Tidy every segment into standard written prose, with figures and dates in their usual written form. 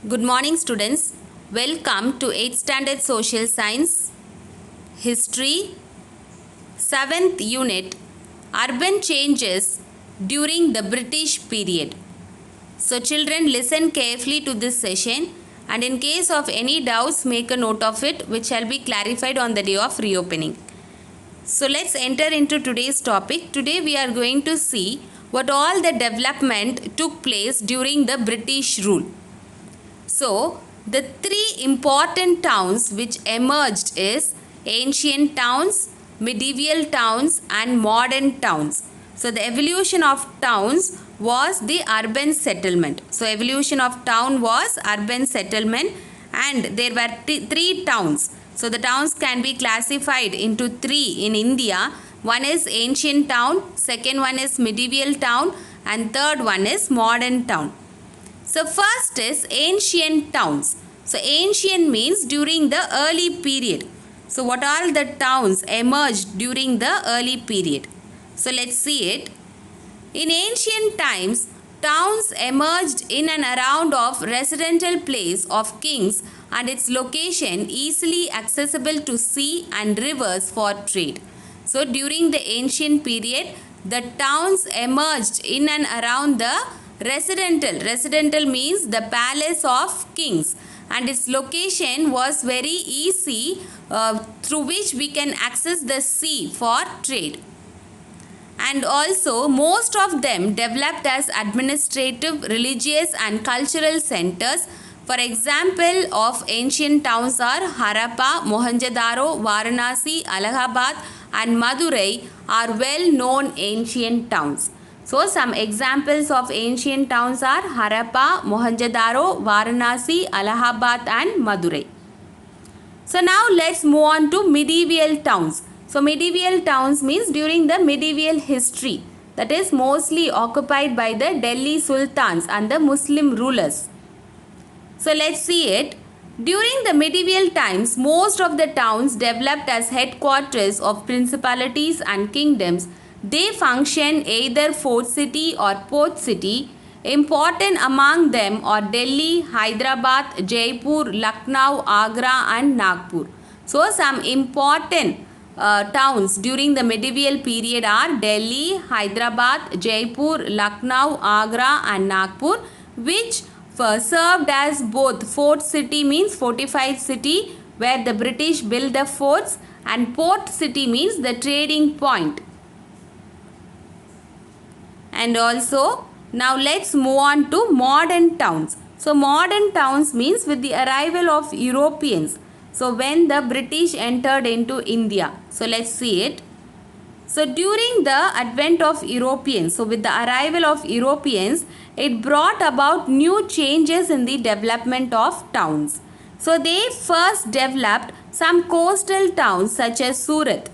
Good morning, students. Welcome to 8th Standard Social Science History 7th Unit Urban Changes during the British period. So, children, listen carefully to this session, and in case of any doubts, make a note of it, which shall be clarified on the day of reopening. So, let's enter into today's topic. Today, we are going to see what all the development took place during the British rule. So, the three important towns which emerged is ancient towns, medieval towns and modern towns. So, the evolution of towns was the urban settlement. So, evolution of town was urban settlement, and there were three towns. So, the towns can be classified into three in India. One is ancient town, second one is medieval town, and third one is modern town. So, first is ancient towns. So, ancient means during the early period. So, what all the towns emerged during the early period? So, let's see it. In ancient times, towns emerged in and around of residential place of kings and its location easily accessible to sea and rivers for trade. So, during the ancient period, the towns emerged in and around the residential means the palace of kings, and its location was very easy through which we can access the sea for trade. And also most of them developed as administrative, religious and cultural centers. For example of ancient towns are Harappa, Mohenjo-daro, Varanasi, Allahabad and Madurai are well known ancient towns. So, some examples of ancient towns are Harappa, Mohenjo-daro, Varanasi, Allahabad and Madurai. So, now let's move on to medieval towns. So, medieval towns means during the medieval history, that is mostly occupied by the Delhi Sultans and the Muslim rulers. So, let's see it. During the medieval times, most of the towns developed as headquarters of principalities and kingdoms. They function either fort city or port city. Important among them are Delhi, Hyderabad, Jaipur, Lucknow, Agra and Nagpur. So, some important towns during the medieval period are Delhi, Hyderabad, Jaipur, Lucknow, Agra and Nagpur, which served as both fort city means fortified city where the British built the forts, and port city means the trading point. And also, now let's move on to modern towns. So, modern towns means with the arrival of Europeans. So, when the British entered into India. So, let's see it. So, during the advent of Europeans, so with the arrival of Europeans, it brought about new changes in the development of towns. So, they first developed some coastal towns such as Surat.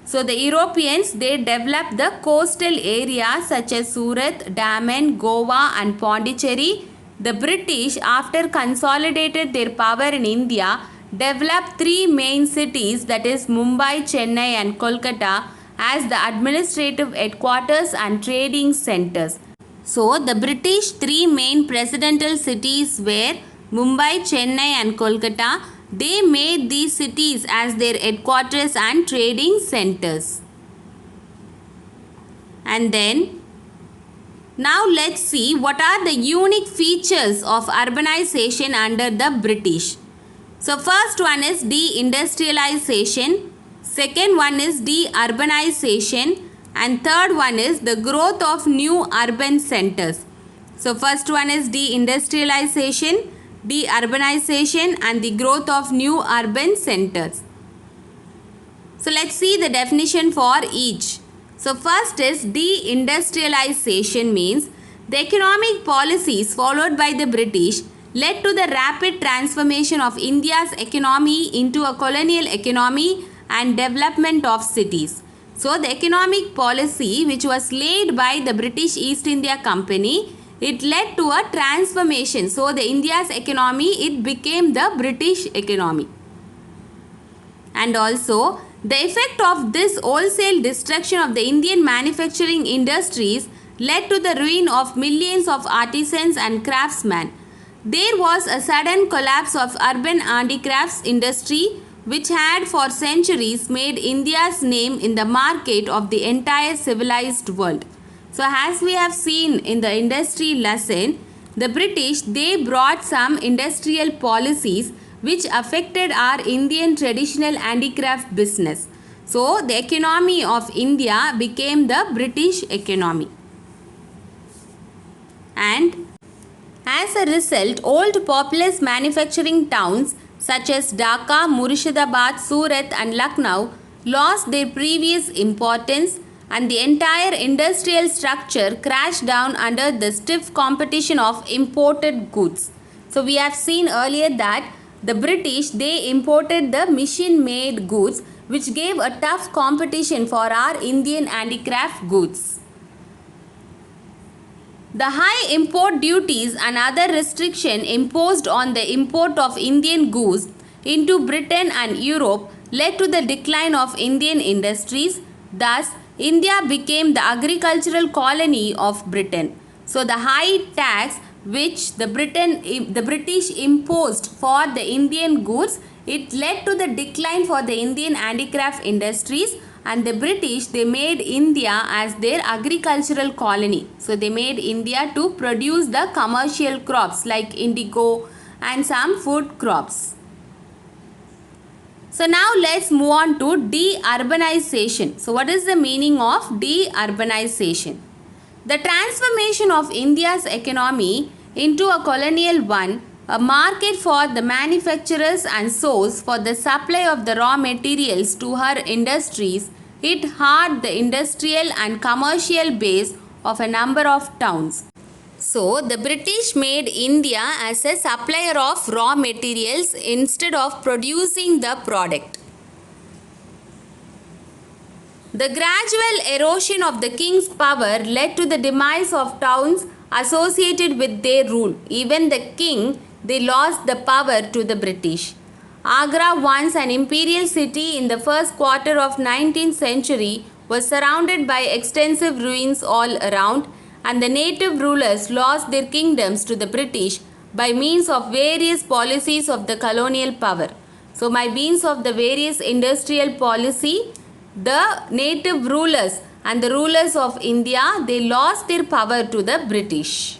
So, the Europeans, they developed the coastal areas such as Surat, Daman, Goa and Pondicherry. The British, after consolidated their power in India, developed three main cities, that is Mumbai, Chennai and Kolkata, as the administrative headquarters and trading centers. So, the British three main presidential cities were Mumbai, Chennai and Kolkata. They made these cities as their headquarters and trading centers. And then, now let's see what are the unique features of urbanization under the British. So, first one is deindustrialization, second one is deurbanization, and third one is the growth of new urban centers. So, first one is deindustrialization, deurbanization and the growth of new urban centers. So, let's see the definition for each. So, first is deindustrialization means the economic policies followed by the British led to the rapid transformation of India's economy into a colonial economy and development of cities. So, the economic policy which was laid by the British East India Company, it led to a transformation. So, the India's economy, it became the British economy. And also, the effect of this wholesale destruction of the Indian manufacturing industries led to the ruin of millions of artisans and craftsmen. there was a sudden collapse of urban handicrafts industry which had for centuries made India's name in the market of the entire civilized world. So as we have seen in the industry lesson, the British, they brought some industrial policies which affected our Indian traditional handicraft business. So the economy of India became the British economy. And as a result, old populous manufacturing towns such as Dhaka, Murshidabad, Surat and Lucknow lost their previous importance, and the entire industrial structure crashed down under the stiff competition of imported goods. So we have seen earlier that the British, they imported the machine made goods which gave a tough competition for our Indian handicraft goods. The high import duties and other restriction imposed on the import of Indian goods into Britain and Europe led to the decline of Indian industries. Thus, India became the agricultural colony of Britain. So, the high tax which the British imposed for the Indian goods, it led to the decline for the Indian handicraft industries, and the British, they made India as their agricultural colony. So they made India to produce the commercial crops like indigo and some food crops. So now let's move on to de-urbanization. So what is the meaning of de-urbanization? The transformation of India's economy into a colonial one, a market for the manufacturers and source for the supply of the raw materials to her industries, it hurt the industrial and commercial base of a number of towns. So, the British made India as a supplier of raw materials instead of producing the product. The gradual erosion of the king's power led to the demise of towns associated with their rule. Even the king, they lost the power to the British. Agra, once an imperial city in the first quarter of 19th century, was surrounded by extensive ruins all around, and the native rulers lost their kingdoms to the British by means of various policies of the colonial power. So by means of the various industrial policy, the native rulers and the rulers of India, they lost their power to the British.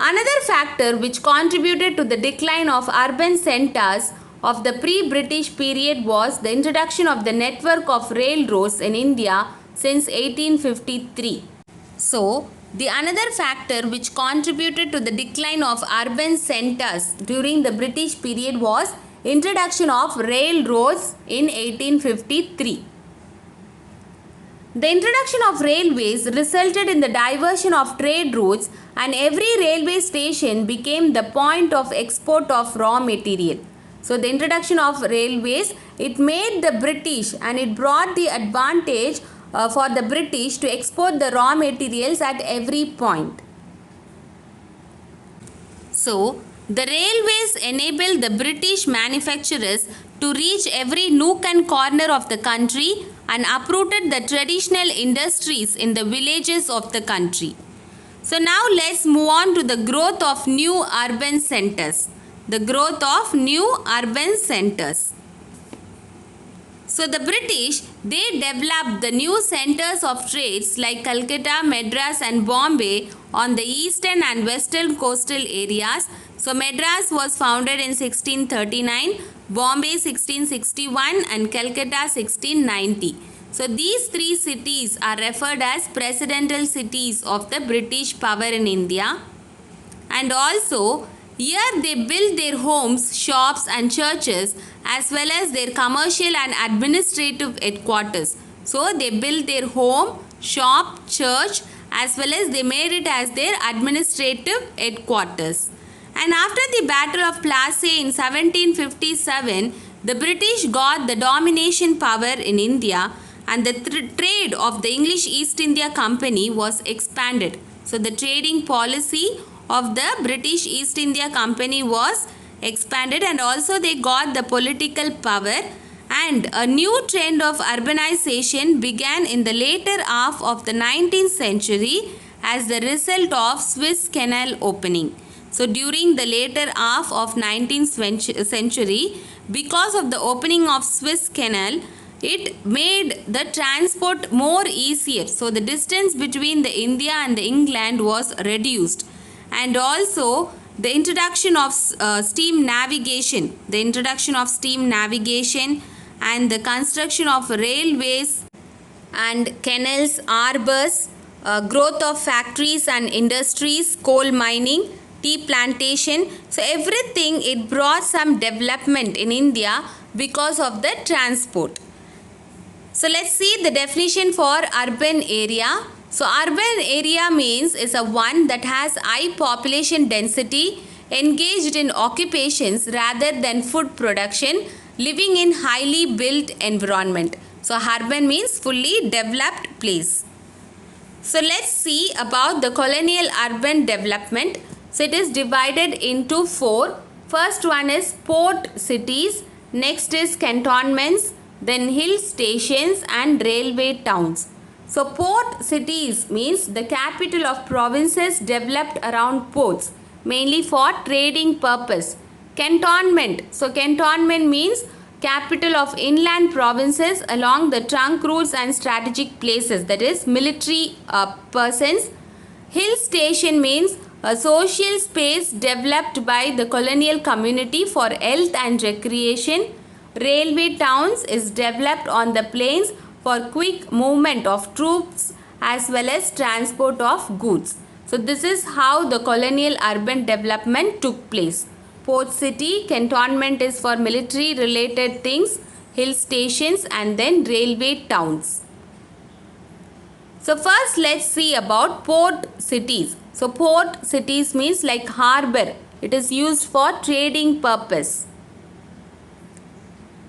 Another factor which contributed to the decline of urban centers of the pre-British period was the introduction of the network of railroads in India since 1853. So, the another factor which contributed to the decline of urban centers during the British period was introduction of railroads in 1853. The introduction of railways resulted in the diversion of trade routes, and every railway station became the point of export of raw material. So the introduction of railways, it made the British and it brought the advantage for the British to export the raw materials at every point. So the railways enabled the British manufacturers to reach every nook and corner of the country and uprooted the traditional industries in the villages of the country. So now let's move on to the growth of new urban centers. The growth of new urban centers. So the British, they developed the new centers of trades like Calcutta, Madras and Bombay on the eastern and western coastal areas. So Madras was founded in 1639, Bombay 1661 and Calcutta 1690. So these three cities are referred as presidential cities of the British power in India. And also here they built their homes, shops and churches as well as their commercial and administrative headquarters. So they built their home, shop, church as well as they made it as their administrative headquarters. And after the Battle of Plassey in 1757, the British got the domination power in India, and the trade of the English East India Company was expanded. So the trading policy of the British East India Company was expanded, and also they got the political power, and a new trend of urbanization began in the later half of the 19th century, as the result of Suez Canal opening. So during the later half of 19th century, because of the opening of Suez Canal, it made the transport more easier. So the distance between the India and the England was reduced, and also the introduction of steam navigation, and the construction of railways and canals, harbors, growth of factories and industries, coal mining, tea plantation. So everything, it brought some development in India because of the transport. So let's see the definition for urban area. So urban area means is a one that has high population density, engaged in occupations rather than food production, living in highly built environment. So urban means fully developed place. So let's see about the colonial urban development. So it is divided into four. First one is port cities, next is cantonments, then hill stations and railway towns. So port cities means the capital of provinces developed around ports, mainly for trading purpose. Cantonment. So cantonment means capital of inland provinces along the trunk routes and strategic places, that is military persons. Hill station means a social space developed by the colonial community for health and recreation. Railway towns is developed on the plains for quick movement of troops as well as transport of goods. So this is how the colonial urban development took place. Port city, cantonment is for military related things, hill stations and then railway towns. So first let's see about port cities. So port cities means like harbor. It is used for trading purpose.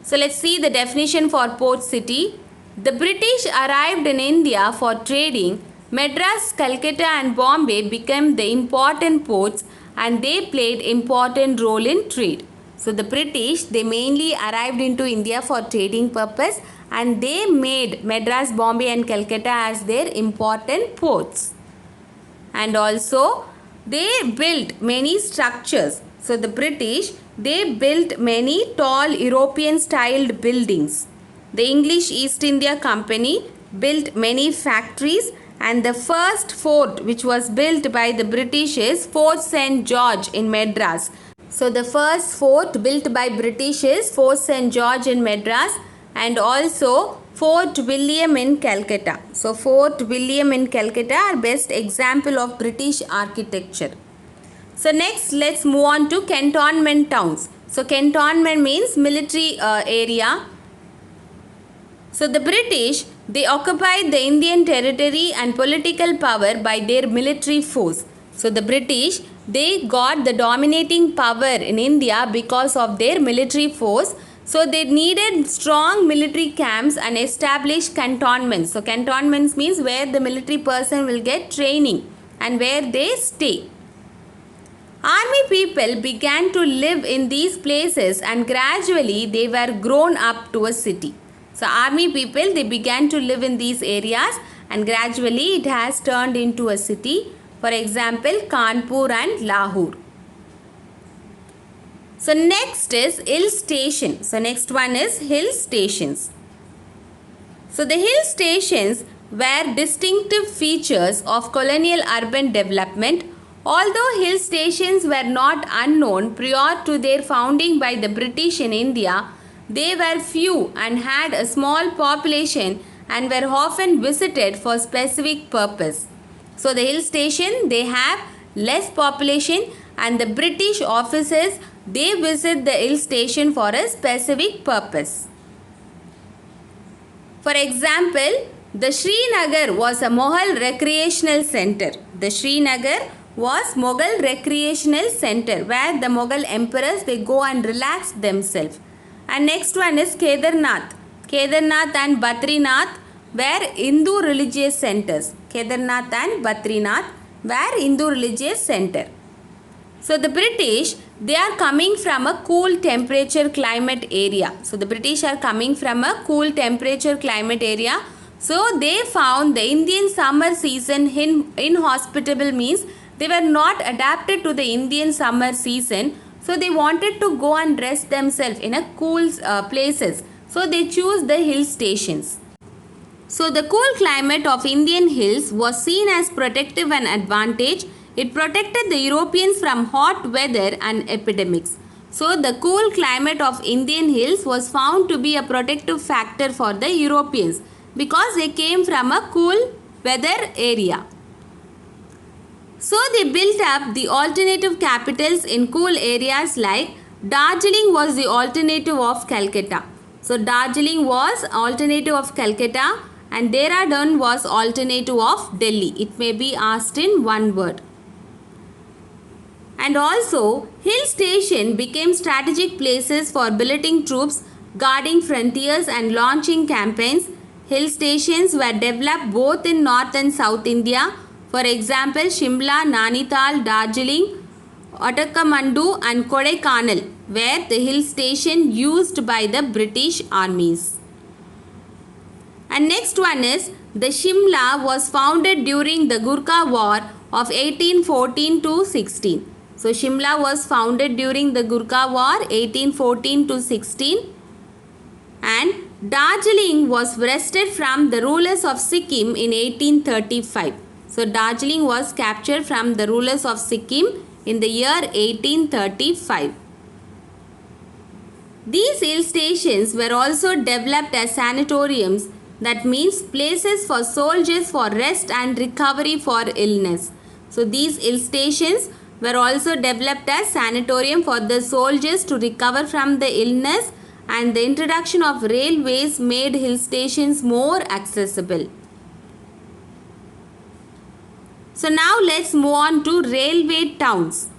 So let's see the definition for port city. The British arrived in India for trading. Madras, Calcutta and Bombay became the important ports and they played important role in trade. So the British, they mainly arrived into India for trading purpose and they made Madras, Bombay and Calcutta as their important ports. And also they built many structures. So the British, they built many tall European styled buildings. The English East India Company built many factories, and the first fort which was built by the British is Fort St. George in Madras. So the first fort built by British is Fort St. George in Madras, and also Fort William in Calcutta. So Fort William in Calcutta are best example of British architecture. So next let's move on to cantonment towns. So cantonment means military area. So the British, they occupied the Indian territory and political power by their military force. So the British, they got the dominating power in India because of their military force. So they needed strong military camps and established cantonments. So cantonments means where the military person will get training and where they stay. Army people began to live in these places and gradually they were grown up to a city. So army people, they began to live in these areas and gradually it has turned into a city. For example, Kanpur and Lahore. So next is hill station. So next one is hill stations. So the hill stations were distinctive features of colonial urban development. Although hill stations were not unknown prior to their founding by the British in India, they were few and had a small population and were often visited for specific purpose. So the hill station, they have less population and the British officers, they visit the hill station for a specific purpose. For example, the Srinagar was a Mughal recreational center. The Srinagar was Mughal recreational center where the Mughal emperors, they go and relax themselves. And next one is Kedarnath. Kedarnath and Badrinath were Hindu religious centers. Kedarnath and Badrinath were Hindu religious center. So the British, they are coming from a cool temperature climate area. So the British are coming from a cool temperature climate area So they found the Indian summer season inhospitable, means they were not adapted to the Indian summer season. So they wanted to go and rest themselves in a cool places. So they choose the hill stations. So the cool climate of Indian hills was seen as protective and advantage. It protected the Europeans from hot weather and epidemics. So the cool climate of Indian hills was found to be a protective factor for the Europeans because they came from a cool weather area. So they built up the alternative capitals in cool areas, like Darjeeling was the alternative of Calcutta. So Darjeeling was alternative of Calcutta and Dehradun was alternative of Delhi. It may be asked in one word. And also, hill station became strategic places for billeting troops, guarding frontiers and launching campaigns. Hill stations were developed both in North and South India. For example, Shimla, Nainital, Darjeeling, Ottakamandu and Kodaikanal were the hill station used by the British armies. And next one is, the Shimla was founded during the Gurkha War of 1814 to 16. So Shimla was founded during the Gurkha War 1814 to 16, and Darjeeling was wrested from the rulers of Sikkim in 1835. So Darjeeling was captured from the rulers of Sikkim in the year 1835. These hill stations were also developed as sanatoriums, that means places for soldiers for rest and recovery for illness. So these hill stations were also developed as sanatorium for the soldiers to recover from the illness, and the introduction of railways made hill stations more accessible. So now let's move on to railway towns.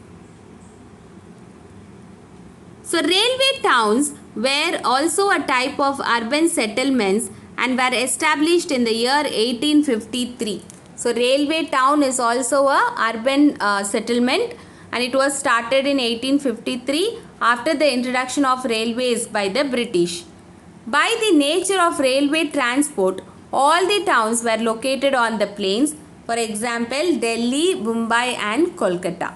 So railway towns were also a type of urban settlements and were established in the year 1853. So railway town is also a urban settlement, and it was started in 1853 after the introduction of railways by the British. By the nature of railway transport, all the towns were located on the plains. For example, Delhi, Mumbai and Kolkata.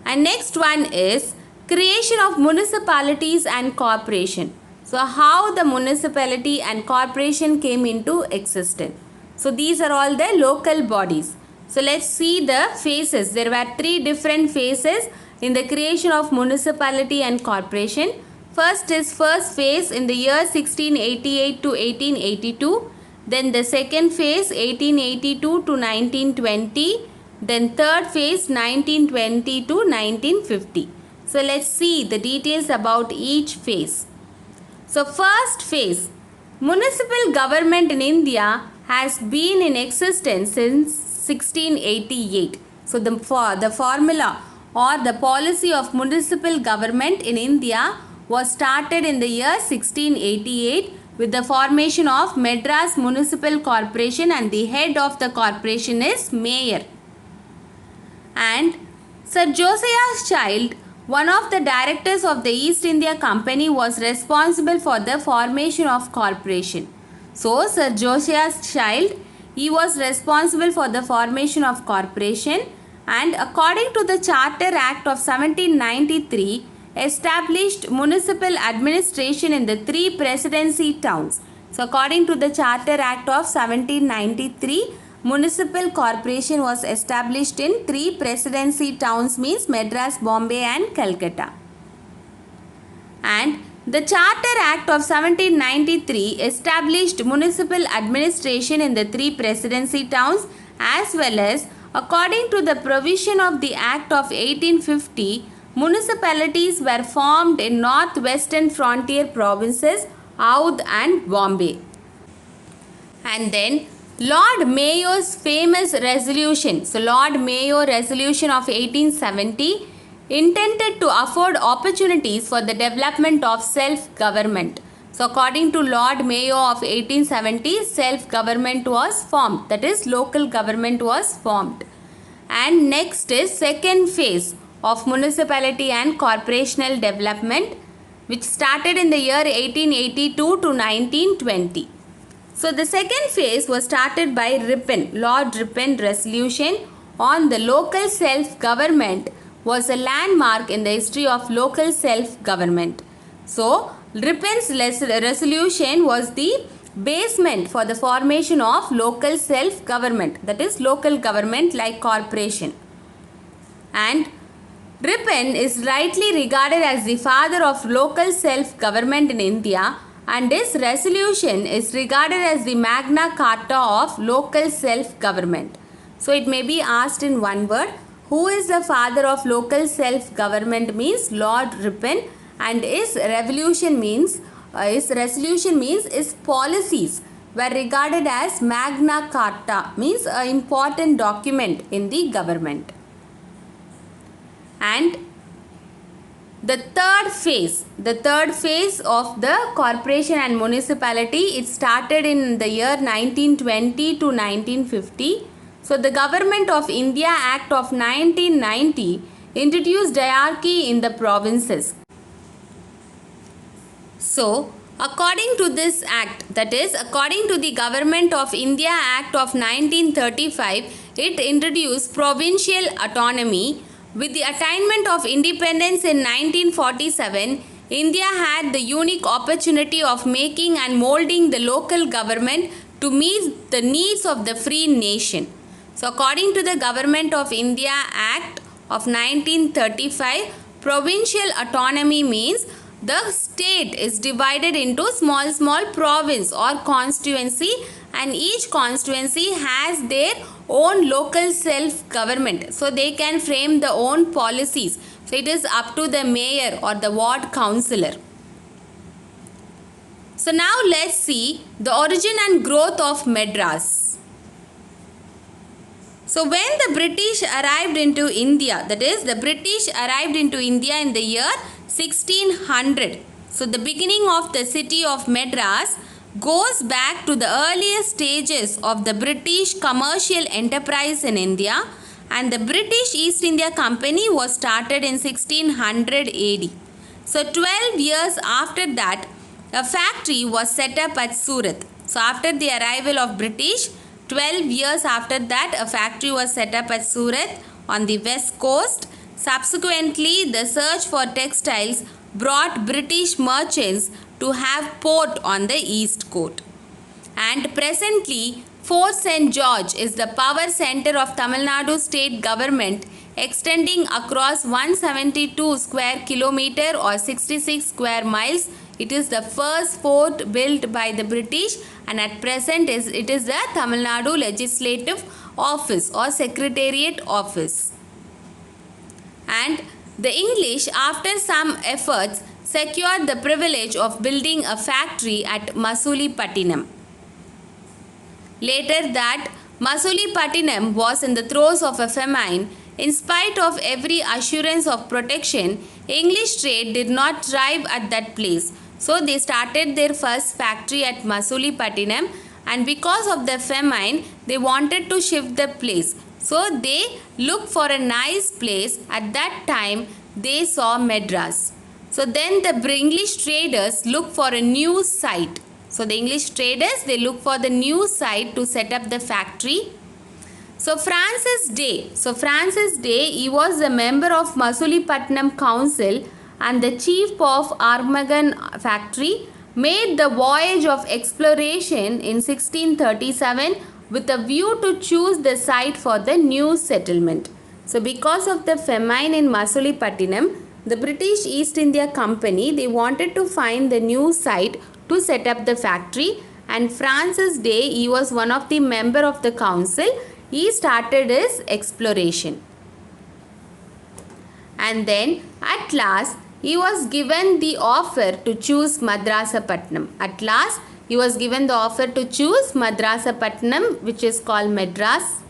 And next one is creation of municipalities and corporation. So how the municipality and corporation came into existence. So these are all the local bodies. So let's see the phases. There were three different phases in the creation of municipality and corporation. First is first phase in the year 1688 to 1882. Then the second phase 1882 to 1920. Then third phase 1920 to 1950. So let's see the details about each phase. So first phase, municipal government in India has been in existence since 1688. So the formula or the policy of municipal government in India was started in the year 1688 with the formation of Madras Municipal Corporation, and the head of the corporation is mayor. And Sir Josiah Child, one of the directors of the East India Company, was responsible for the formation of corporation. So Sir Josiah Child, he was responsible for the formation of corporation, and according to the Charter Act of 1793, established municipal administration in the three presidency towns. So according to the Charter Act of 1793, municipal corporation was established in three presidency towns, means Madras, Bombay and Calcutta. And the Charter Act of 1793 established municipal administration in the three presidency towns, as well as according to the provision of the Act of 1850, municipalities were formed in northwestern frontier provinces, Oudh and Bombay. And then Lord Mayo's famous resolution. So Lord Mayo resolution of 1870 intended to afford opportunities for the development of self-government. So according to Lord Mayo of 1870, self-government was formed, that is local government was formed. And next is second phase of municipality and corporational development, which started in the year 1882 to 1920. So the second phase was started by Ripon. Lord Ripon resolution on the local self-government was a landmark in the history of local self-government. So Ripon's resolution was the basement for the formation of local self-government, that is local government like corporation. And Ripon is rightly regarded as the father of local self-government in India, and his resolution is regarded as the Magna Carta of local self-government. So it may be asked in one word, who is the father of local self-government means Lord Ripon, and his resolution means his policies were regarded as Magna Carta, means an important document in the government. And the third phase of the corporation and municipality, it started in the year 1920 to 1950. So the Government of India Act of 1990 introduced hierarchy in the provinces. So according to this act, that is according to the Government of India Act of 1935, it introduced provincial autonomy. With the attainment of independence in 1947, India had the unique opportunity of making and molding the local government to meet the needs of the free nation. So according to the Government of India Act of 1935, provincial autonomy means the state is divided into small province or constituency, and each constituency has their own local self-government. So they can frame their own policies. So it is up to the mayor or the ward councillor. So now let's see the origin and growth of Madras. So when the British arrived into India, that is the British arrived into India in the year 1600. So the beginning of the city of Madras goes back to the earliest stages of the British commercial enterprise in India, and the British East India Company was started in 1600 AD. So 12 years after that, a factory was set up at Surat. So after the arrival of British, 12 years after that, a factory was set up at Surat on the west coast. Subsequently, the search for textiles brought British merchants to have port on the east coast. And presently, Fort St. George is the power center of Tamil Nadu state government, extending across 172 square kilometer or 66 square miles. It is the first fort built by the British, and at present it is the Tamil Nadu Legislative Office or Secretariat Office. And the English, after some efforts, secured the privilege of building a factory at Masulipatinam. Later that, Masulipatinam was in the throes of a famine. In spite of every assurance of protection, English trade did not thrive at that place. So they started their first factory at Masulipatinam, and because of the famine, they wanted to shift the place. So they looked for a nice place. At that time, they saw Madras. So then the English traders looked for a new site. So the English traders, they looked for the new site to set up the factory. So Francis Day, he was a member of Masulipatinam Council and the chief of Armagan factory, made the voyage of exploration in 1637 with a view to choose the site for the new settlement. So because of the famine in Masulipatinam, the British East India Company, they wanted to find the new site to set up the factory, and Francis Day, he was one of the member of the council. He started his exploration. And then at last, he was given the offer to choose Madrasapatnam. At last, he was given the offer to choose Madrasapatnam, which is called Madras.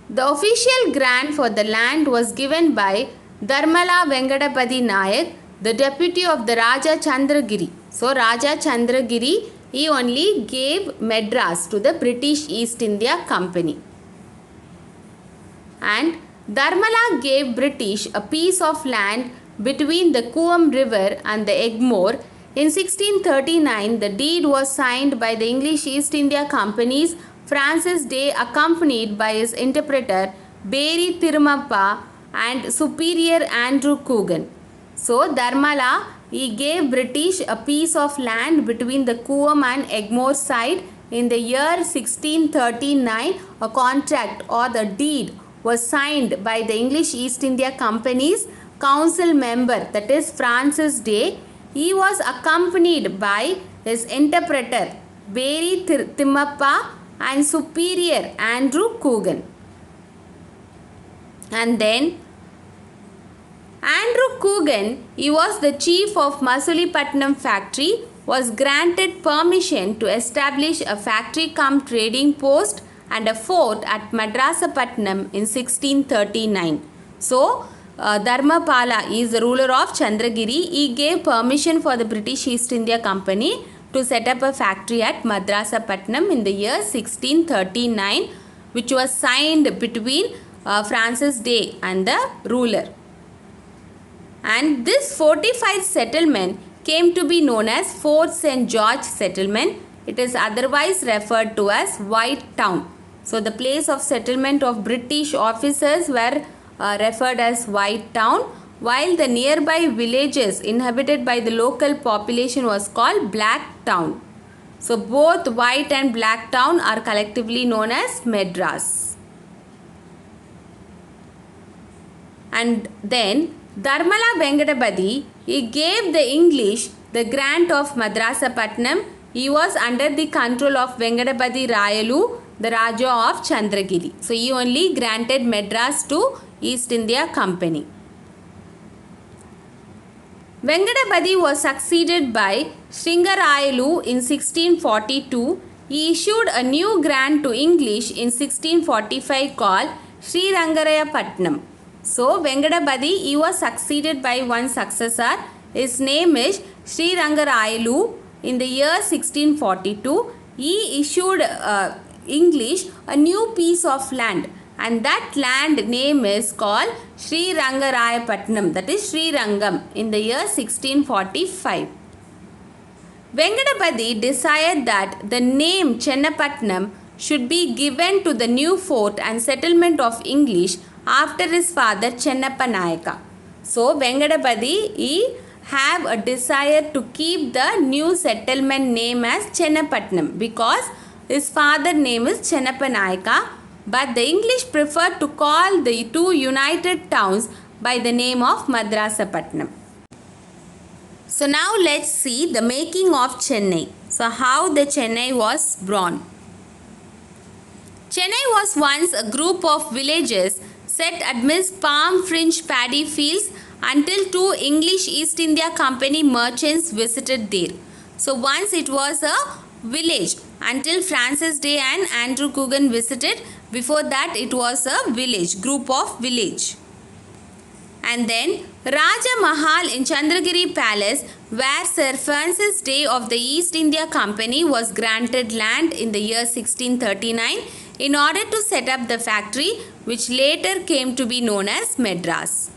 The official grant for the land was given by Dharmala Venkatapati Nayak, the deputy of the Raja Chandragiri. So Raja Chandragiri, he only gave Madras to the British East India Company. And Dharmala gave British a piece of land between the Kuam River and the Egmore, In 1639, the deed was signed by the English East India Company's Francis Day, accompanied by his interpreter Beri Tirumappa and superior Andrew Coogan. So, Dharmala, he gave British a piece of land between the Coombe and Egmore side. In the year 1639, a contract or the deed was signed by the English East India Company's council member, that is Francis Day. He was accompanied by his interpreter Beri Timmappa and superior Andrew Coogan. And then Andrew Coogan, he was the chief of Masulipatnam factory, was granted permission to establish a factory cum trading post and a fort at Madrasapatnam in 1639. So, Dharmapala is the ruler of Chandragiri. He gave permission for the British East India Company to set up a factory at Madrasapatnam in the year 1639, which was signed between Francis Day and the ruler. And this fortified settlement came to be known as Fort St. George Settlement. It is otherwise referred to as White Town. So, the place of settlement of British officers were referred as White Town, while the nearby villages inhabited by the local population was called Black Town. So, both White and Black Town are collectively known as Madras. And then Dharmala Venkatabadi, he gave the English the grant of Madrasapatnam. He was under the control of Venkatabadi Rayalu, the Raja of Chandragiri. So, he only granted Madras to East India Company. Venkatabadi was succeeded by Sringarayalu in 1642. He issued a new grant to English in 1645 called Srirangarayapattnam. So, Venkatabadi, he was succeeded by one successor. His name is Srirangarayalu. In the year 1642, he issued English a new piece of land, and that land name is called Srirangarayapattnam, that is Srirangam, in the year 1645. Venkatabadi desired that the name Chennapatnam should be given to the new fort and settlement of English after his father Chennappa Nayaka. So, Venkatabadi, he have a desire to keep the new settlement name as Chennapatnam because his father name is Chennappa Nayaka, but the English preferred to call the two united towns by the name of Madrasapatnam. So, now let's see the making of Chennai. So, how the Chennai was born. Chennai was once a group of villages set amidst palm fringed paddy fields until two English East India Company merchants visited there. So, once it was a village until Francis Day and Andrew Coogan visited. Before that, it was a village, group of village. And then Raja Mahal in Chandragiri Palace, where Sir Francis Day of the East India Company was granted land in the year 1639 in order to set up the factory, which later came to be known as Madras.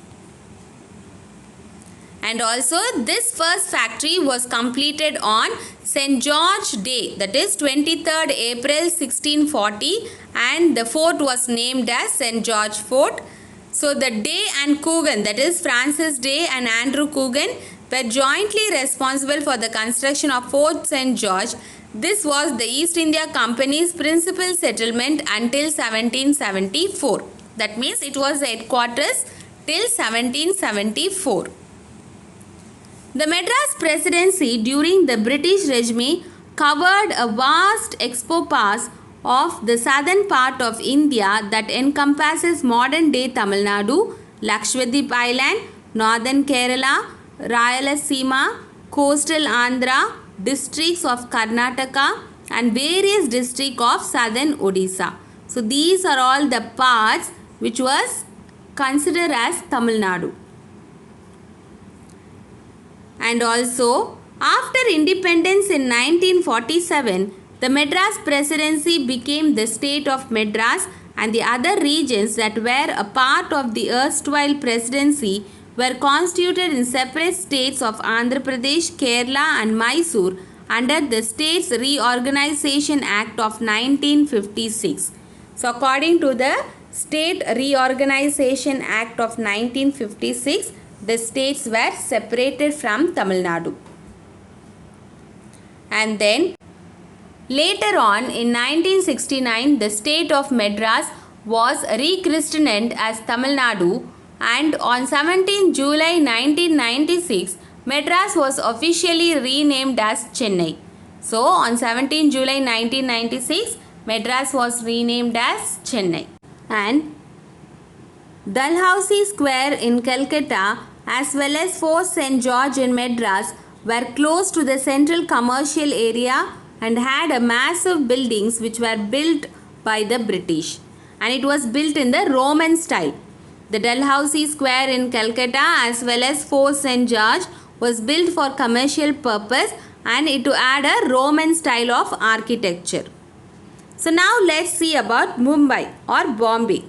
And also this first factory was completed on St. George Day, that is 23rd April 1640, and the fort was named as St. George Fort. So the Day and Coogan, that is Francis Day and Andrew Coogan, were jointly responsible for the construction of Fort St. George. This was the East India Company's principal settlement until 1774. That means it was the headquarters till 1774. The Madras Presidency during the British regime covered a vast expanse of the southern part of India that encompasses modern-day Tamil Nadu, Lakshadweep Island, northern Kerala, Rayalaseema, coastal Andhra, districts of Karnataka and various districts of southern Odisha. So, these are all the parts which was considered as Tamil Nadu. And also, after independence in 1947, the Madras Presidency became the state of Madras, and the other regions that were a part of the erstwhile presidency were constituted in separate states of Andhra Pradesh, Kerala and Mysore under the States Reorganization Act of 1956. So according to the State Reorganization Act of 1956, the states were separated from Tamil Nadu. And then later on in 1969, the state of Madras was rechristened as Tamil Nadu, and on 17 July 1996, Madras was officially renamed as Chennai. So on 17 July 1996, Madras was renamed as Chennai. And Dalhousie Square in Calcutta as well as Fort St. George in Madras were close to the central commercial area and had a massive buildings which were built by the British, and it was built in the Roman style. The Dalhousie Square in Calcutta as well as Fort St. George was built for commercial purpose and it had a Roman style of architecture. So now let's see about Mumbai or Bombay.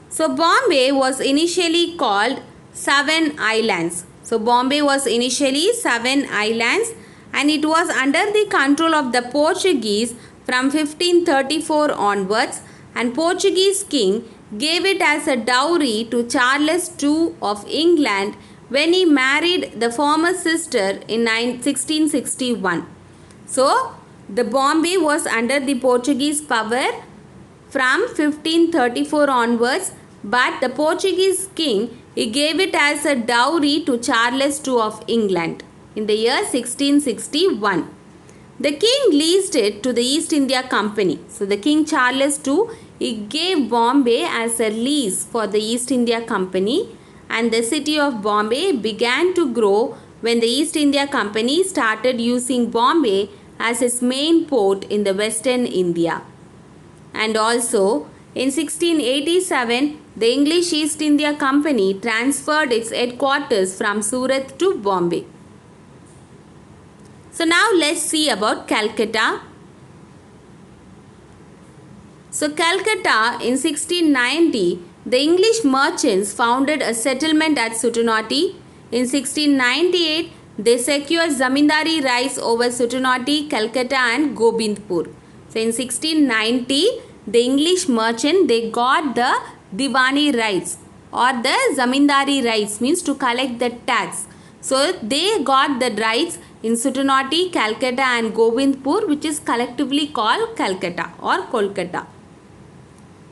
So Bombay was initially called Seven Islands. So Bombay was initially Seven Islands and it was under the control of the Portuguese from 1534 onwards, and Portuguese king gave it as a dowry to Charles II of England when he married the former sister in 1661. So the Bombay was under the Portuguese power from 1534 onwards, but the Portuguese king, he gave it as a dowry to Charles II of England in the year 1661. The king leased it to the East India Company. So the King Charles II, he gave Bombay as a lease for the East India Company, and the city of Bombay began to grow when the East India Company started using Bombay as its main port in the Western India. And also in 1687, the English East India Company transferred its headquarters from Surat to Bombay. So now let's see about Calcutta. So Calcutta in 1690, the English merchants founded a settlement at Sutanoti. In 1698, they secured zamindari rights over Sutanoti, Calcutta and Gobindpur. So in 1690, the English merchant, they got the Diwani rights or the zamindari rights, means to collect the tax. So they got the rights in Sutanoti, Calcutta and Gobindpur, which is collectively called Calcutta or Kolkata.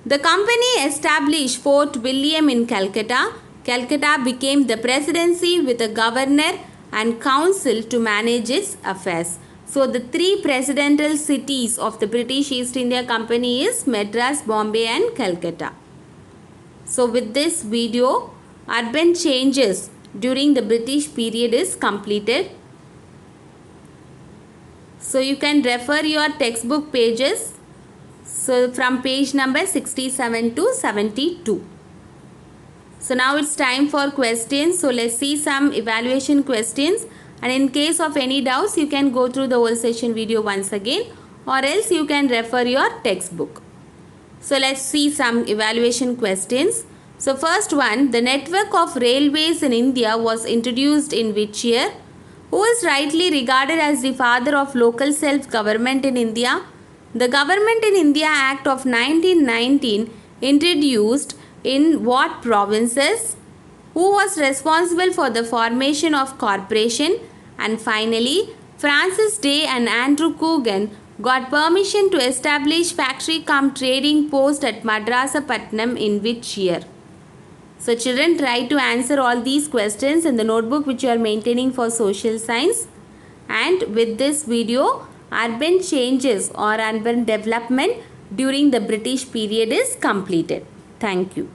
The company established Fort William in Calcutta. Calcutta became the presidency with a governor and council to manage its affairs. So the three presidential cities of the British East India Company is Madras, Bombay and Calcutta. So with this video, urban changes during the British period is completed. So you can refer your textbook pages. So from page number 67 to 72. So now it's time for questions. So let's see some evaluation questions. And in case of any doubts, you can go through the whole session video once again, or else you can refer your textbook. So let's see some evaluation questions. So first one, the network of railways in India was introduced in which year? Who is rightly regarded as the father of local self-government in India? The Government in India Act of 1919 introduced in what provinces? Who was responsible for the formation of corporation? And finally, Francis Day and Andrew Coogan got permission to establish factory-cum-trading post at Madrasapatnam in which year? So children, try to answer all these questions in the notebook which you are maintaining for social science. And with this video, urban changes or urban development during the British period is completed. Thank you.